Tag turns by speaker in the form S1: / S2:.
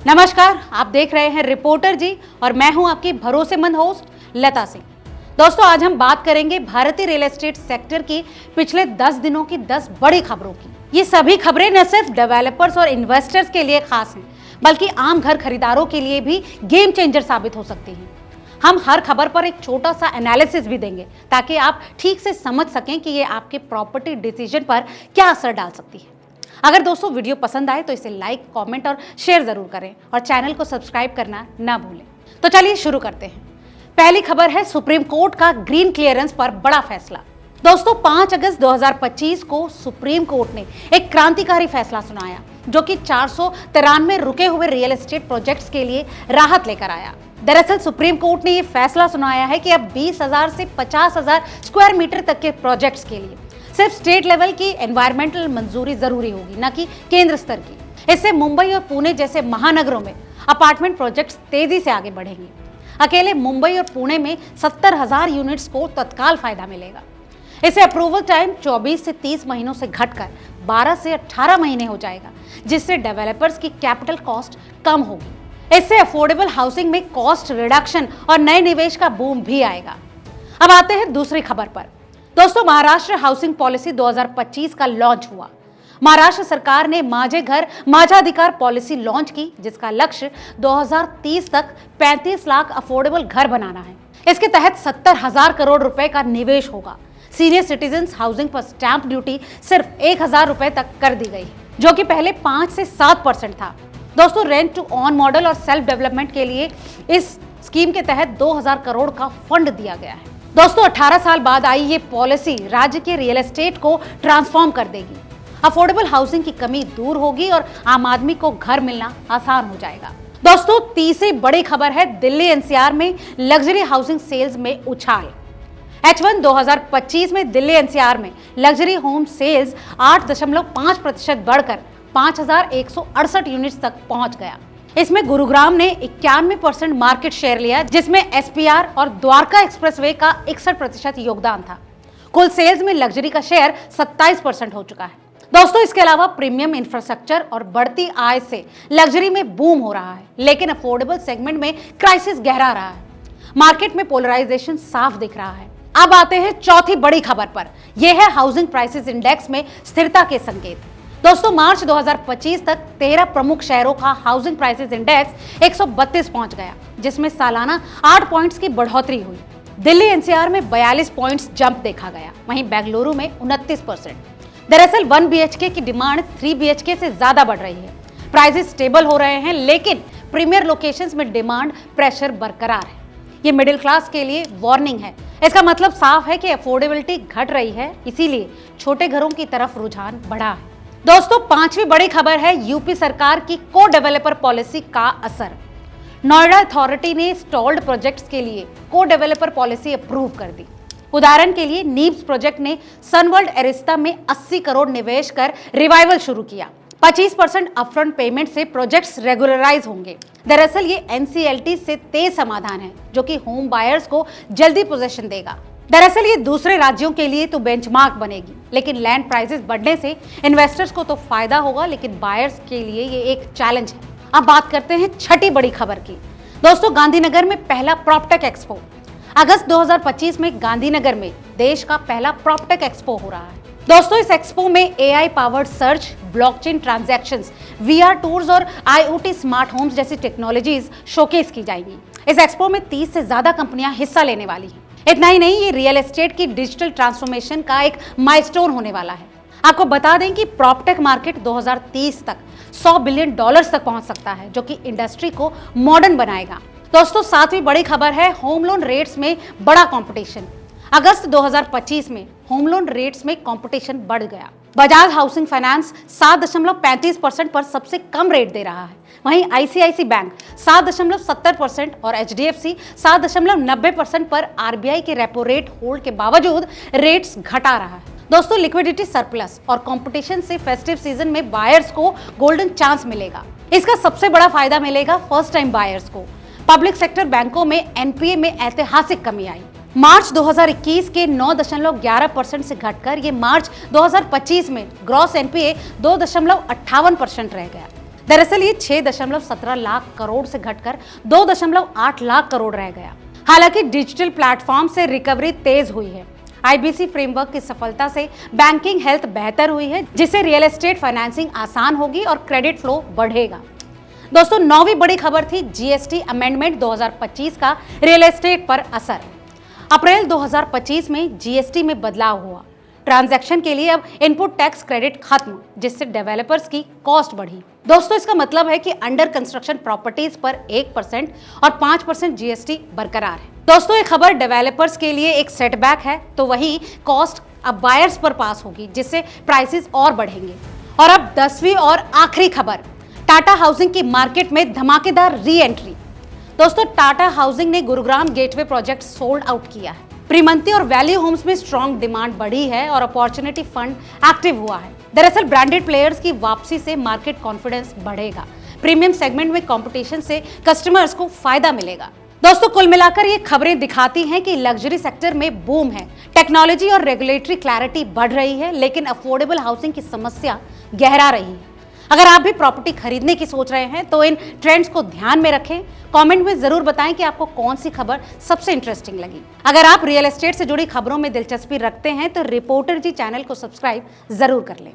S1: नमस्कार, आप देख रहे हैं रिपोर्टर जी और मैं हूं आपकी भरोसेमंद होस्ट लता सिंह। दोस्तों, आज हम बात करेंगे भारतीय रियल एस्टेट सेक्टर की पिछले 10 दिनों की 10 बड़ी खबरों की। ये सभी खबरें न सिर्फ डेवलपर्स और इन्वेस्टर्स के लिए खास हैं, बल्कि आम घर खरीदारों के लिए भी गेम चेंजर साबित हो सकती हैं। हम हर खबर पर एक छोटा सा एनालिसिस भी देंगे ताकि आप ठीक से समझ सकें कि ये आपके प्रॉपर्टी डिसीजन पर क्या असर डाल सकती है। अगर दोस्तों वीडियो पसंद आए तो इसे लाइक, कमेंट और शेयर जरूर करें और चैनल को सब्सक्राइब करना ना भूलें। तो चलिए शुरू करते हैं। पहली खबर है सुप्रीम कोर्ट का ग्रीन क्लियरेंस पर बड़ा फैसला। दोस्तों, 5 अगस्त 2025 को सुप्रीम कोर्ट ने एक क्रांतिकारी फैसला सुनाया जो कि 493 रुके हुए रियल एस्टेट प्रोजेक्ट्स के लिए राहत लेकर आया। दरअसल सुप्रीम कोर्ट ने यह फैसला सुनाया है कि अब 20,000 से 50,000 स्क्वायर मीटर तक के प्रोजेक्ट्स के लिए सिर्फ स्टेट लेवल की एनवायरमेंटल मंजूरी जरूरी होगी, न कि केंद्र स्तर की। इससे मुंबई और पुणे जैसे महानगरों में अपार्टमेंट प्रोजेक्ट्स तेजी से आगे बढ़ेंगे। अकेले मुंबई और पुणे में 70,000 यूनिट्स को तत्काल फायदा मिलेगा। इसे अप्रूवल टाइम 24 से 30 महीनों से घटकर 12 से 18 महीने हो जाएगा, जिससे डेवलपर्स की कैपिटल कॉस्ट कम होगी। इससे अफोर्डेबल हाउसिंग में कॉस्ट रिडक्शन और नए निवेश का बूम भी आएगा। अब आते हैं दूसरी खबर पर। दोस्तों, महाराष्ट्र हाउसिंग पॉलिसी 2025 का लॉन्च हुआ। महाराष्ट्र सरकार ने माझे घर माझाधिकार पॉलिसी लॉन्च की, जिसका लक्ष्य 2030 तक 35 लाख अफोर्डेबल घर बनाना है। इसके तहत 70,000 करोड़ रुपए का निवेश होगा। सीनियर सिटीजन्स हाउसिंग पर स्टैंप ड्यूटी सिर्फ 1,000 रुपए तक कर दी गई, जो कि पहले 5 से 7% था। दोस्तों, रेंट टू ऑन मॉडल और सेल्फ डेवलपमेंट के लिए इस स्कीम के तहत 2,000 करोड़ का फंड दिया गया है। दोस्तों, 18 साल बाद आई ये पॉलिसी राज्य के रियल एस्टेट को ट्रांसफॉर्म कर देगी। अफोर्डेबल हाउसिंग की कमी दूर होगी और आम आदमी को घर मिलना आसान हो जाएगा। दोस्तों, तीसरी बड़ी खबर है दिल्ली एनसीआर में लग्जरी हाउसिंग सेल्स में उछाल। H1 2025 में दिल्ली एनसीआर में लग्जरी होम सेल्स 8.5% बढ़कर 5,168 यूनिट्स तक पहुंच गया। इसमें गुरुग्राम ने 91% मार्केट शेयर लिया, जिसमें SPR और द्वारका एक्सप्रेसवे का 61% योगदान था। कुल सेल्स में लग्जरी का शेयर 27% हो चुका है। दोस्तों, इसके अलावा प्रीमियम इंफ्रास्ट्रक्चर और बढ़ती आय से लग्जरी में बूम हो रहा है, लेकिन अफोर्डेबल सेगमेंट में क्राइसिस गहरा रहा है। मार्केट में पोलराइजेशन साफ दिख रहा है। अब आते हैं चौथी बड़ी खबर पर। यह है हाउसिंग प्राइसेस इंडेक्स में स्थिरता के संकेत। दोस्तों, मार्च 2025 तक 13 प्रमुख शहरों का हाउसिंग प्राइसेस इंडेक्स 132 पहुंच गया, जिसमें सालाना 8 पॉइंट्स की बढ़ोतरी हुई। दिल्ली एनसीआर में 42 पॉइंट्स जंप देखा गया, वहीं बेंगलुरु में 29%। दरअसल 1 BHK की डिमांड 3 BHK से ज्यादा बढ़ रही है। प्राइसेस स्टेबल हो रहे हैं, लेकिन प्रीमियर लोकेशंस में डिमांड प्रेशर बरकरार है। ये मिडिल क्लास के लिए वार्निंग है। इसका मतलब साफ है कि अफोर्डेबिलिटी घट रही है, इसीलिए छोटे घरों की तरफ रुझान बढ़ा है। दोस्तों, पांचवी बड़ी खबर है यूपी सरकार की को डेवलपर पॉलिसी का असर। नोएडा अथॉरिटी ने स्टॉल्ड प्रोजेक्ट्स के लिए को डेवलपर पॉलिसी अप्रूव कर दी। उदाहरण के लिए नीब्स प्रोजेक्ट ने सनवर्ल्ड एरिस्ता में 80 करोड़ निवेश कर रिवाइवल शुरू किया। 25% अपफ्रंट पेमेंट से प्रोजेक्ट्स रेगुलराइज होंगे। दरअसल ये NCLT से तेज समाधान है, जो कि होम बायर्स को जल्दी पोजीशन देगा। दरअसल ये दूसरे राज्यों के लिए तो बेंचमार्क बनेगी, लेकिन लैंड प्राइसेस बढ़ने से इन्वेस्टर्स को तो फायदा होगा, लेकिन बायर्स के लिए ये एक चैलेंज है। अब बात करते हैं छठी बड़ी खबर की। दोस्तों, गांधीनगर में पहला प्रॉपटेक एक्सपो। अगस्त 2025 में गांधीनगर में देश का पहला प्रॉपटेक एक्सपो हो रहा है। दोस्तों, इस एक्सपो में AI powered search, blockchain transactions, VR tours और IoT स्मार्ट होम्स जैसी टेक्नोलॉजीज शोकेस की जाएंगी। इस एक्सपो में 30 से ज्यादा कंपनियां हिस्सा लेने वाली हैं। इतना ही नहीं, ये रियल एस्टेट की डिजिटल ट्रांसफॉर्मेशन का एक माइलस्टोन होने वाला है। आपको बता दें कि प्रॉपटेक मार्केट 2030 तक $100 बिलियन तक पहुंच सकता है, जो कि इंडस्ट्री को मॉडर्न बनाएगा। दोस्तों, सातवीं बड़ी खबर है होम लोन रेट्स में बड़ा कंपटीशन। अगस्त 2025 में होम लोन रेट्स में कंपटीशन बढ़ गया। बजाज हाउसिंग फाइनेंस 7.35% पर सबसे कम रेट दे रहा है, वहीं ICICI बैंक 7.70% और HDFC 7.90% पर RBI के रेपो रेट होल्ड के बावजूद रेट्स घटा रहा है। दोस्तों, लिक्विडिटी सरप्लस और कंपटीशन से फेस्टिव सीजन में बायर्स को गोल्डन चांस मिलेगा। इसका सबसे बड़ा फायदा मिलेगा फर्स्ट टाइम बायर्स को। पब्लिक सेक्टर बैंकों में NPA में ऐतिहासिक कमी आई। मार्च 2021 के 9.11% से घटकर ये मार्च 2025 में ग्रॉस NPA 2.58% रह गया। दरअसल ये 6.17 लाख करोड़ से घटकर 2.8 लाख करोड़ रह गया। हालांकि डिजिटल प्लेटफॉर्म से रिकवरी तेज हुई है। आईबीसी फ्रेमवर्क की सफलता से बैंकिंग हेल्थ बेहतर हुई है, जिससे रियल एस्टेट फाइनेंसिंग आसान होगी और क्रेडिट फ्लो बढ़ेगा। दोस्तों, 9वीं बड़ी खबर थी जीएसटी अमेंडमेंट 2025 का रियल एस्टेट पर असर। अप्रैल 2025 में जीएसटी में बदलाव हुआ। ट्रांजैक्शन के लिए अब इनपुट टैक्स क्रेडिट खत्म, जिससे डेवलपर्स की कॉस्ट बढ़ी। दोस्तों, इसका मतलब है कि अंडर कंस्ट्रक्शन प्रॉपर्टीज पर 1% और 5% जीएसटी बरकरार है। दोस्तों, ये खबर डेवलपर्स के लिए एक सेटबैक है, तो वही कॉस्ट अब बायर्स पर पास होगी, जिससे प्राइसेस और बढ़ेंगे। और अब 10वीं और आखिरी खबर, टाटा हाउसिंग की मार्केट में धमाकेदार री एंट्री। दोस्तों, टाटा हाउसिंग ने Gurugram gateway project sold out किया है। प्रीमंती और वैल्यू होम्स में स्ट्रॉन्ग डिमांड बढ़ी है और अपॉर्चुनिटी फंड एक्टिव हुआ है। दरअसल ब्रांडेड प्लेयर्स की वापसी से मार्केट कॉन्फिडेंस बढ़ेगा। प्रीमियम सेगमेंट में कंपटीशन से कस्टमर्स को फायदा मिलेगा। दोस्तों, कुल मिलाकर ये खबरें दिखाती हैं कि लग्जरी सेक्टर में बूम है। टेक्नोलॉजी और रेगुलेटरी क्लैरिटी बढ़ रही है, लेकिन अफोर्डेबल हाउसिंग की समस्या गहरा रही है। अगर आप भी प्रॉपर्टी खरीदने की सोच रहे हैं तो इन ट्रेंड्स को ध्यान में रखें। कमेंट में जरूर बताएं कि आपको कौन सी खबर सबसे इंटरेस्टिंग लगी। अगर आप रियल एस्टेट से जुड़ी खबरों में दिलचस्पी रखते हैं तो रिपोर्टर जी चैनल को सब्सक्राइब जरूर कर लें।